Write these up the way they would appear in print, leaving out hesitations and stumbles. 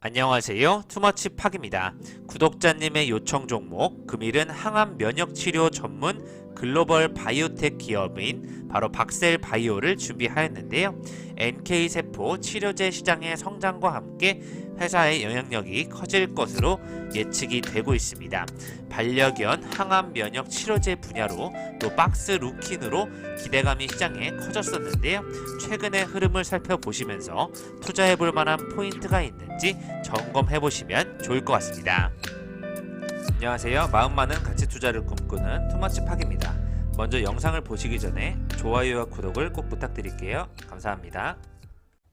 안녕하세요. 투머치팍입니다. 구독자님의 요청 종목, 금일은 항암 면역 치료 전문 글로벌 바이오텍 기업인 바로 박셀바이오를 준비하였는데요. NK세포 치료제 시장의 성장과 함께 회사의 영향력이 커질 것으로 예측이 되고 있습니다. 반려견 항암 면역 치료제 분야로 또 박스 루킨으로 기대감이 시장에 커졌었는데요. 최근의 흐름을 살펴보시면서 투자해볼 만한 포인트가 있는지 점검해보시면 좋을 것 같습니다. 안녕하세요. 마음 많은 가치 투자를 꿈꾸는 투머치팍입니다. 먼저 영상을 보시기 전에 좋아요와 구독을 꼭 부탁드릴게요. 감사합니다.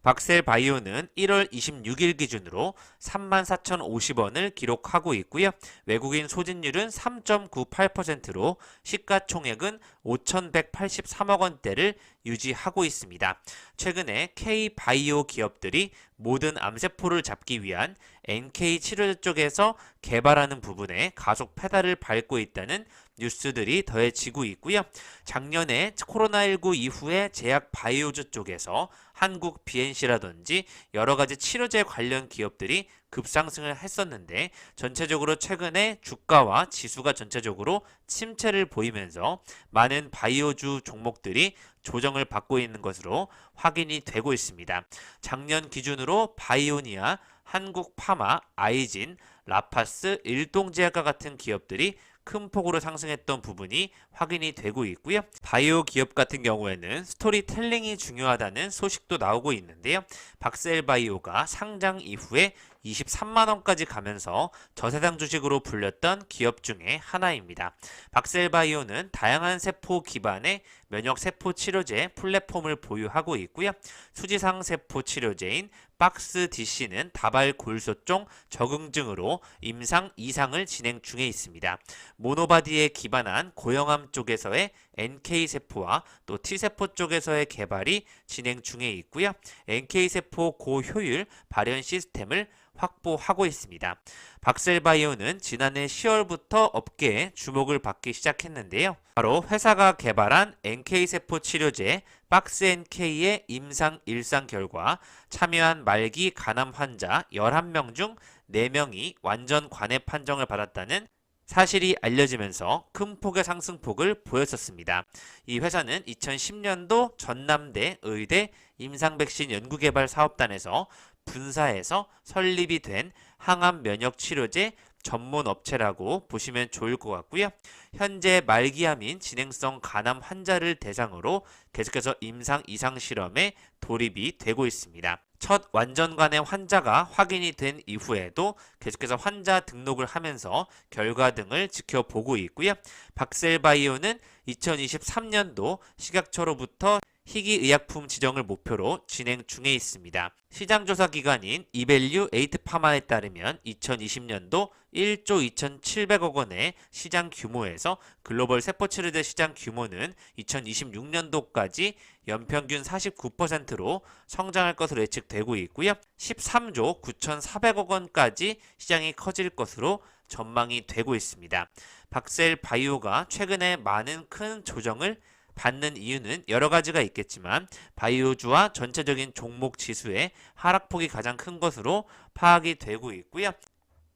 박셀바이오는 1월 26일 기준으로 34,050원을 기록하고 있고요. 외국인 소진율은 3.98%로 시가총액은 5,183억 원대를 유지하고 있습니다. 최근에 K바이오 기업들이 모든 암세포를 잡기 위한 NK 치료제 쪽에서 개발하는 부분에 가속 페달을 밟고 있다는 뉴스들이 더해지고 있고요. 작년에 코로나19 이후에 제약 바이오주 쪽에서 한국 BNC라든지 여러 가지 치료제 관련 기업들이 급상승을 했었는데 전체적으로 최근에 주가와 지수가 전체적으로 침체를 보이면서 많은 바이오주 종목들이 조정을 받고 있는 것으로 확인이 되고 있습니다. 작년 기준으로 바이오니아, 한국파마, 아이진, 라파스, 일동제약과 같은 기업들이 큰 폭으로 상승했던 부분이 확인이 되고 있고요. 바이오 기업 같은 경우에는 스토리텔링이 중요하다는 소식도 나오고 있는데요. 박셀바이오가 상장 이후에 23만원까지 가면서 저세상 주식으로 불렸던 기업 중에 하나입니다. 박셀바이오는 다양한 세포 기반의 면역세포 치료제 플랫폼을 보유하고 있고요. 수지상 세포 치료제인 박스 DC는 다발 골소종 적응증으로 임상 2상을 진행 중에 있습니다. 모노바디에 기반한 고형암 쪽에서의 NK세포와 또 T세포 쪽에서의 개발이 진행 중에 있고요. NK세포 고효율 발현 시스템을 확보하고 있습니다. 박셀바이오는 지난해 10월부터 업계에 주목을 받기 시작했는데요. 바로 회사가 개발한 NK세포 치료제 박스NK의 임상 1상 결과 참여한 말기 간암 환자 11명 중 4명이 완전 관해 판정을 받았다는 사실이 알려지면서 큰 폭의 상승폭을 보였었습니다. 이 회사는 2010년도 전남대 의대 임상백신 연구개발 사업단에서 분사해서 설립이 된 항암 면역 치료제 전문 업체라고 보시면 좋을 것 같고요. 현재 말기암인 진행성 간암 환자를 대상으로 계속해서 임상 2상 실험에 돌입이 되고 있습니다. 첫 완전관의 환자가 확인이 된 이후에도 계속해서 환자 등록을 하면서 결과 등을 지켜보고 있고요. 박셀바이오는 2023년도 식약처로부터 희귀의약품 지정을 목표로 진행 중에 있습니다. 시장조사 기관인 이밸류 에이트파마에 따르면 2020년도 1조 2,700억 원의 시장 규모에서 글로벌 세포치료제 시장 규모는 2026년도까지 연평균 49%로 성장할 것으로 예측되고 있고요. 13조 9,400억 원까지 시장이 커질 것으로 전망이 되고 있습니다. 박셀바이오가 최근에 많은 큰 조정을 받는 이유는 여러 가지가 있겠지만 바이오주와 전체적인 종목 지수의 하락폭이 가장 큰 것으로 파악이 되고 있고요.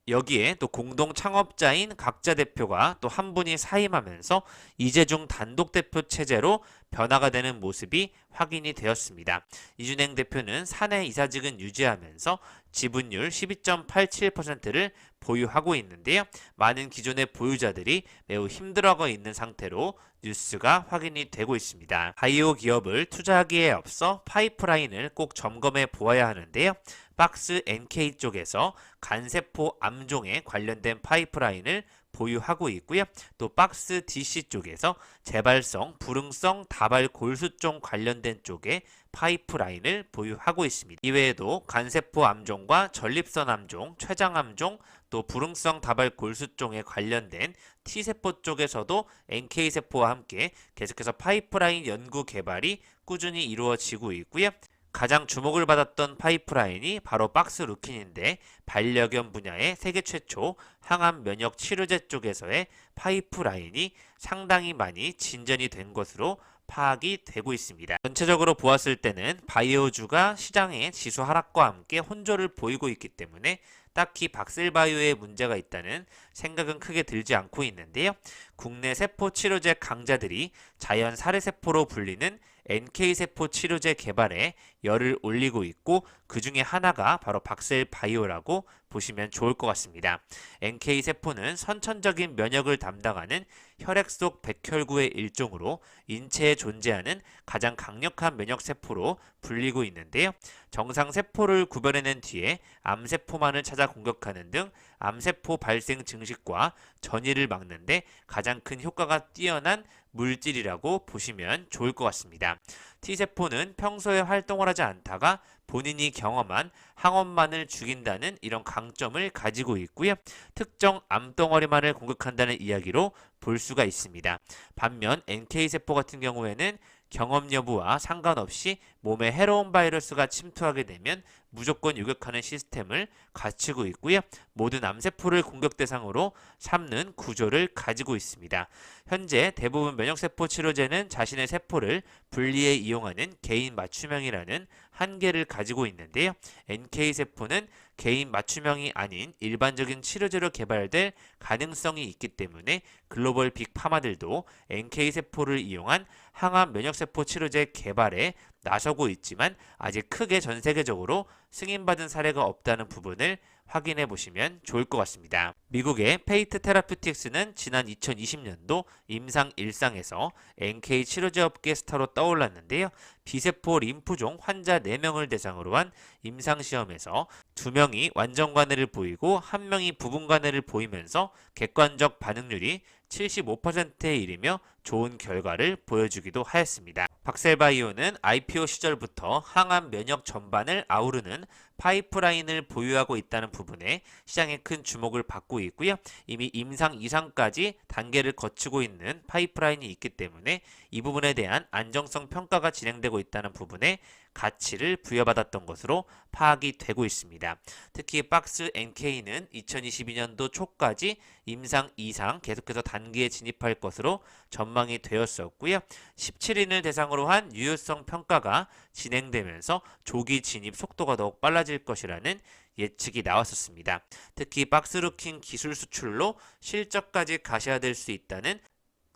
여기에 또 공동 창업자인 각자 대표가 또 한 분이 사임하면서 이재중 단독 대표 체제로 변화가 되는 모습이 확인이 되었습니다. 이준행 대표는 사내 이사직은 유지하면서 지분율 12.87%를 보유하고 있는데요. 많은 기존의 보유자들이 매우 힘들어하고 있는 상태로 뉴스가 확인이 되고 있습니다. 바이오 기업을 투자하기에 앞서 파이프라인을 꼭 점검해 보아야 하는데요. 박스 NK 쪽에서 간세포 암종에 관련된 파이프라인을 보유하고 있고요. 또 박스 DC 쪽에서 재발성, 불응성 다발 골수종 관련된 쪽에 파이프라인을 보유하고 있습니다. 이외에도 간세포 암종과 전립선 암종, 췌장 암종, 또 불응성 다발 골수종에 관련된 T세포 쪽에서도 NK세포와 함께 계속해서 파이프라인 연구 개발이 꾸준히 이루어지고 있고요. 가장 주목을 받았던 파이프라인이 바로 박스 루킨인데 반려견 분야의 세계 최초 항암 면역 치료제 쪽에서의 파이프라인이 상당히 많이 진전이 된 것으로 파악이 되고 있습니다. 전체적으로 보았을 때는 바이오주가 시장의 지수 하락과 함께 혼조를 보이고 있기 때문에 딱히 박셀바이오에 문제가 있다는 생각은 크게 들지 않고 있는데요. 국내 세포 치료제 강자들이 자연 살해세포로 불리는 NK세포 치료제 개발에 열을 올리고 있고 그 중에 하나가 바로 박셀바이오라고 보시면 좋을 것 같습니다. NK세포는 선천적인 면역을 담당하는 혈액 속 백혈구의 일종으로 인체에 존재하는 가장 강력한 면역세포로 불리고 있는데요. 정상 세포를 구별해낸 뒤에 암세포만을 찾아 공격하는 등 암세포 발생 증식과 전이를 막는데 가장 큰 효과가 뛰어난 물질이라고 보시면 좋을 것 같습니다. T세포는 평소에 활동을 하지 않다가 본인이 경험한 항원만을 죽인다는 이런 강점을 가지고 있고요. 특정 암덩어리만을 공격한다는 이야기로 볼 수가 있습니다. 반면 NK세포 같은 경우에는 경험 여부와 상관없이 몸에 해로운 바이러스가 침투하게 되면 무조건 요격하는 시스템을 갖추고 있고요. 모든 암세포를 공격 대상으로 삼는 구조를 가지고 있습니다. 현재 대부분 면역세포 치료제는 자신의 세포를 분리해 이용하는 개인 맞춤형이라는 한계를 가지고 있는데요. NK세포는 개인 맞춤형이 아닌 일반적인 치료제로 개발될 가능성이 있기 때문에 글로벌 빅파마들도 NK세포를 이용한 항암 면역세포 치료제 개발에 나서고 있지만 아직 크게 전 세계적으로 승인받은 사례가 없다는 부분을 확인해 보시면 좋을 것 같습니다. 미국의 페이트 테라퓨틱스는 지난 2020년도 임상 1상에서 NK 치료제 업계 스타로 떠올랐는데요. 비세포 림프종 환자 4명을 대상으로 한 임상시험에서 2명이 완전 관해를 보이고 1명이 부분 관해를 보이면서 객관적 반응률이 75%에 이르며 좋은 결과를 보여주기도 하였습니다. 박셀바이오는 IPO 시절부터 항암 면역 전반을 아우르는 파이프라인을 보유하고 있다는 부분에 시장에 큰 주목을 받고 있고요. 이미 임상 2상까지 단계를 거치고 있는 파이프라인이 있기 때문에 이 부분에 대한 안정성 평가가 진행되고 있다는 부분에 가치를 부여받았던 것으로 파악이 되고 있습니다. 특히 박스 NK는 2022년도 초까지 임상 2상 계속해서 단계에 진입할 것으로 전망이 되었었고요. 17인을 대상으로 한 유효성 평가가 진행되면서 조기 진입 속도가 더욱 빨라질 것이라는 예측이 나왔었습니다. 특히 박스루킹 기술 수출로 실적까지 가셔야될 수 있다는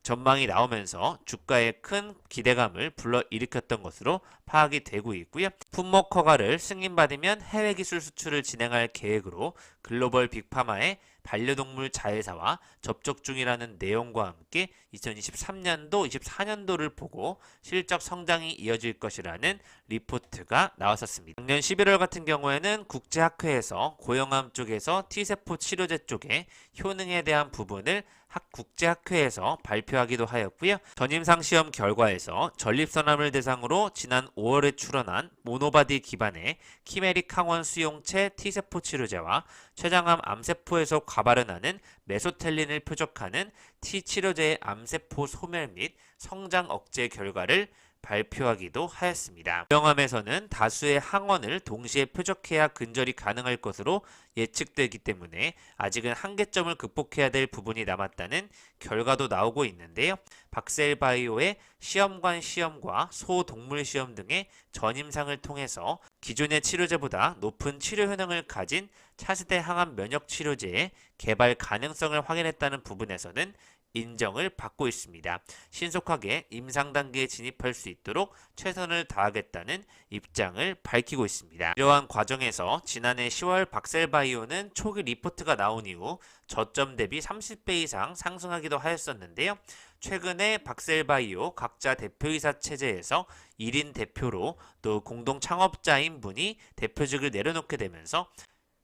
전망이 나오면서 주가에 큰 기대감을 불러일으켰던 것으로 파악이 되고 있고요. 품목 허가를 승인받으면 해외 기술 수출을 진행할 계획으로 글로벌 빅파마의 반려동물 자회사와 접촉 중이라는 내용과 함께 2023년도, 24년도를 보고 실적 성장이 이어질 것이라는 리포트가 나왔었습니다. 작년 11월 같은 경우에는 국제학회에서 고형암 쪽에서 T세포 치료제 쪽에 효능에 대한 부분을 국제학회에서 발표하기도 하였고요. 전임상 시험 결과에서 전립선암을 대상으로 지난 5월에 출원한 모노바디 기반의 키메릭 항원 수용체 T세포 치료제와 췌장암 암세포에서 과발현하는 메소텔린을 표적하는 T치료제의 암세포 소멸 및 성장 억제 결과를 발표하기도 하였습니다. 고형암에서는 다수의 항원을 동시에 표적해야 근절이 가능할 것으로 예측되기 때문에 아직은 한계점을 극복해야 될 부분이 남았다는 결과도 나오고 있는데요. 박셀바이오의 시험관 시험과 소동물 시험 등의 전임상을 통해서 기존의 치료제보다 높은 치료 효능을 가진 차세대 항암 면역 치료제의 개발 가능성을 확인했다는 부분에서는 인정을 받고 있습니다. 신속하게 임상 단계에 진입할 수 있도록 최선을 다하겠다는 입장을 밝히고 있습니다. 이러한 과정에서 지난해 10월 박셀바이오는 초기 리포트가 나온 이후 저점 대비 30배 이상 상승하기도 하였었는데요. 최근에 박셀바이오 각자 대표이사 체제에서 1인 대표로 또 공동 창업자인 분이 대표직을 내려놓게 되면서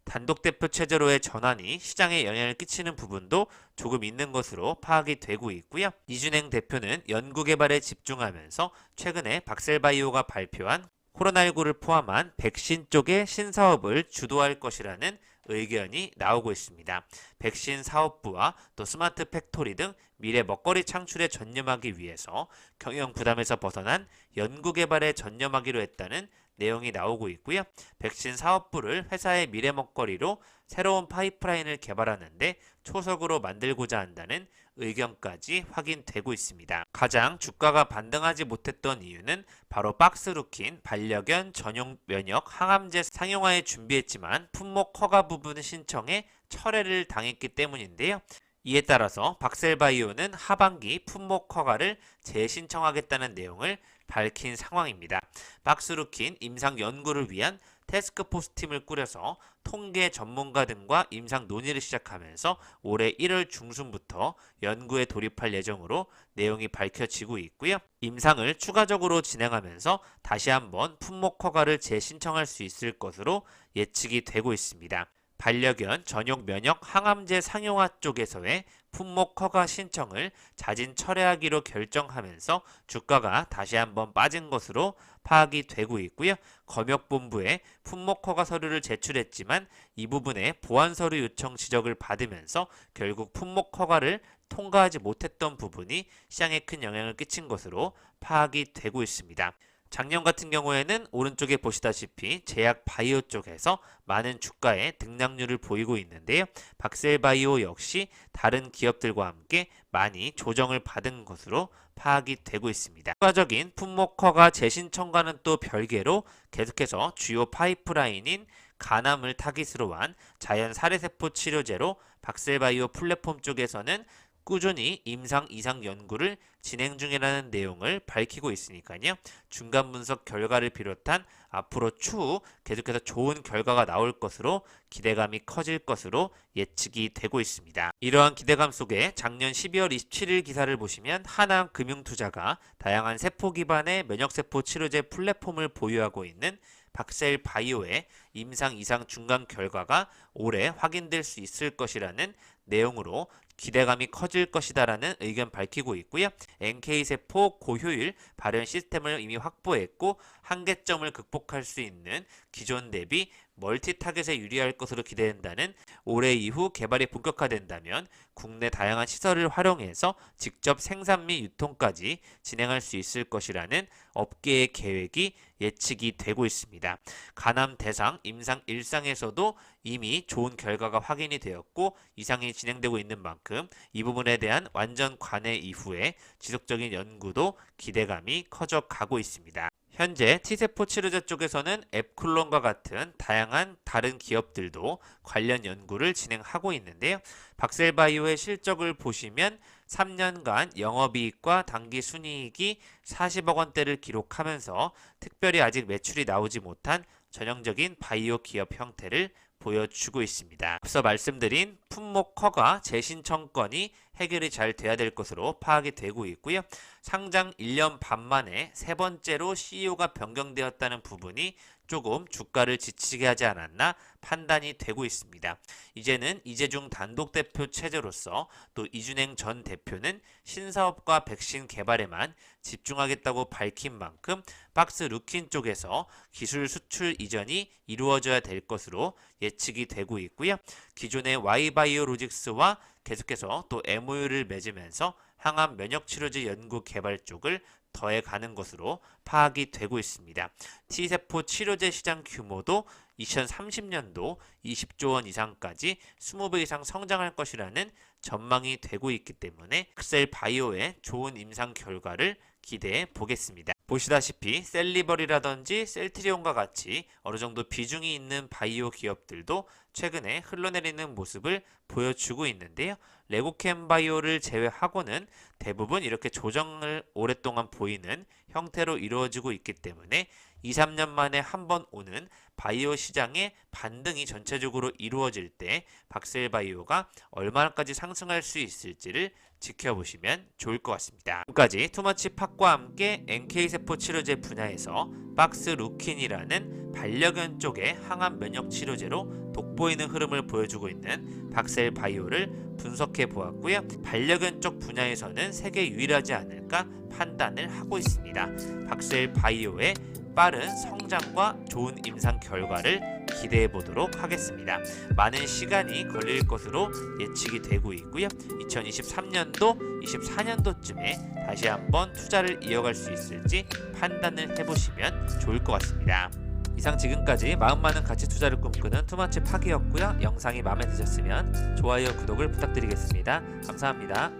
단독 대표 체제로의 전환이 시장에 영향을 끼치는 부분도 조금 있는 것으로 파악이 되고 있고요. 이준행 대표는 연구개발에 집중하면서 최근에 박셀바이오가 발표한 코로나19를 포함한 백신 쪽의 신사업을 주도할 것이라는 의견이 나오고 있습니다. 백신 사업부와 또 스마트 팩토리 등 미래 먹거리 창출에 전념하기 위해서 경영 부담에서 벗어난 연구개발에 전념하기로 했다는 내용이 나오고 있고요. 백신 사업부를 회사의 미래 먹거리로 새로운 파이프라인을 개발하는데 초석으로 만들고자 한다는 의견까지 확인되고 있습니다. 가장 주가가 반등하지 못했던 이유는 바로 박스루킨 반려견 전용 면역 항암제 상용화에 준비했지만 품목 허가 부분 신청에 철회를 당했기 때문인데요. 이에 따라서 박셀바이오는 하반기 품목 허가를 재신청하겠다는 내용을 밝힌 상황입니다. 박스루킨 임상 연구를 위한 태스크포스 팀을 꾸려서 통계 전문가 등과 임상 논의를 시작하면서 올해 1월 중순부터 연구에 돌입할 예정으로 내용이 밝혀지고 있고요. 임상을 추가적으로 진행하면서 다시 한번 품목 허가를 재신청할 수 있을 것으로 예측이 되고 있습니다. 반려견 전용 면역 항암제 상용화 쪽에서의 품목 허가 신청을 자진 철회하기로 결정하면서 주가가 다시 한번 빠진 것으로 파악이 되고 있고요. 검역본부에 품목 허가 서류를 제출했지만 이 부분에 보완 서류 요청 지적을 받으면서 결국 품목 허가를 통과하지 못했던 부분이 시장에 큰 영향을 끼친 것으로 파악이 되고 있습니다. 작년 같은 경우에는 오른쪽에 보시다시피 제약 바이오 쪽에서 많은 주가의 등락률을 보이고 있는데요. 박셀바이오 역시 다른 기업들과 함께 많이 조정을 받은 것으로 파악이 되고 있습니다. 추가적인 품목 허가 재신청과는 또 별개로 계속해서 주요 파이프라인인 간암을 타깃으로 한 자연 살해세포 치료제로 박셀바이오 플랫폼 쪽에서는 꾸준히 임상 이상 연구를 진행 중이라는 내용을 밝히고 있으니까요. 중간 분석 결과를 비롯한 앞으로 추후 계속해서 좋은 결과가 나올 것으로 기대감이 커질 것으로 예측이 되고 있습니다. 이러한 기대감 속에 작년 12월 27일 기사를 보시면 하나금융투자가 다양한 세포 기반의 면역세포 치료제 플랫폼을 보유하고 있는 박셀바이오의 임상 이상 중간 결과가 올해 확인될 수 있을 것이라는 내용으로 기대감이 커질 것이다라는 의견 밝히고 있고요. NK세포 고효율 발현 시스템을 이미 확보했고 한계점을 극복할 수 있는 기존 대비 멀티 타겟에 유리할 것으로 기대된다는 올해 이후 개발이 본격화된다면 국내 다양한 시설을 활용해서 직접 생산 및 유통까지 진행할 수 있을 것이라는 업계의 계획이 예측이 되고 있습니다. 간암 대상 임상 1상에서도 이미 좋은 결과가 확인이 되었고 이상이 진행되고 있는 만큼 이 부분에 대한 완전 관해 이후에 지속적인 연구도 기대감이 커져 가고 있습니다. 현재 T세포 치료제 쪽에서는 앱클론과 같은 다양한 다른 기업들도 관련 연구를 진행하고 있는데요. 박셀바이오의 실적을 보시면 3년간 영업이익과 당기 순이익이 40억 원대를 기록하면서 특별히 아직 매출이 나오지 못한 전형적인 바이오 기업 형태를 보여주고 있습니다. 앞서 말씀드린 품목 허가 재신청건이 해결이 잘 돼야 될 것으로 파악이 되고 있고요. 상장 1년 반 만에 세 번째로 CEO가 변경되었다는 부분이 조금 주가를 지치게 하지 않았나 판단이 되고 있습니다. 이제는 이재중 단독 대표 체제로서 또 이준행 전 대표는 신사업과 백신 개발에만 집중하겠다고 밝힌 만큼 박스루킨 쪽에서 기술 수출 이전이 이루어져야 될 것으로 예측이 되고 있고요. 기존의 Y바이오로직스와 계속해서 또 MOU를 맺으면서 항암 면역치료제 연구 개발 쪽을 더해가는 것으로 파악이 되고 있습니다. T세포 치료제 시장 규모도 2030년도 20조 원 이상까지 20배 이상 성장할 것이라는 전망이 되고 있기 때문에 박셀바이오의 좋은 임상 결과를 기대해 보겠습니다. 보시다시피 셀리버리라든지 셀트리온과 같이 어느 정도 비중이 있는 바이오 기업들도 최근에 흘러내리는 모습을 보여주고 있는데요. 레고캠바이오를 제외하고는 대부분 이렇게 조정을 오랫동안 보이는 형태로 이루어지고 있기 때문에 2, 3년 만에 한 번 오는 바이오 시장의 반등이 전체적으로 이루어질 때 박셀바이오가 얼마나까지 상승할 수 있을지를 지켜보시면 좋을 것 같습니다. 지금까지 투머치 팍과 함께 NK세포 치료제 분야에서 박스루킨이라는 반려견 쪽의 항암 면역 치료제로 돋보이는 흐름을 보여주고 있는 박셀바이오를 분석해 보았고요. 반려견 쪽 분야에서는 세계 유일하지 않을까 판단을 하고 있습니다. 박셀바이오의 빠른 성장과 좋은 임상 결과를 기대해 보도록 하겠습니다. 많은 시간이 걸릴 것으로 예측이 되고 있고요. 2023년도, 24년도쯤에 다시 한번 투자를 이어갈 수 있을지 판단을 해보시면 좋을 것 같습니다. 이상 지금까지 마음 많은 가치 투자를 꿈꾸는 투마치 파기였고요. 영상이 마음에 드셨으면 좋아요, 구독을 부탁드리겠습니다. 감사합니다.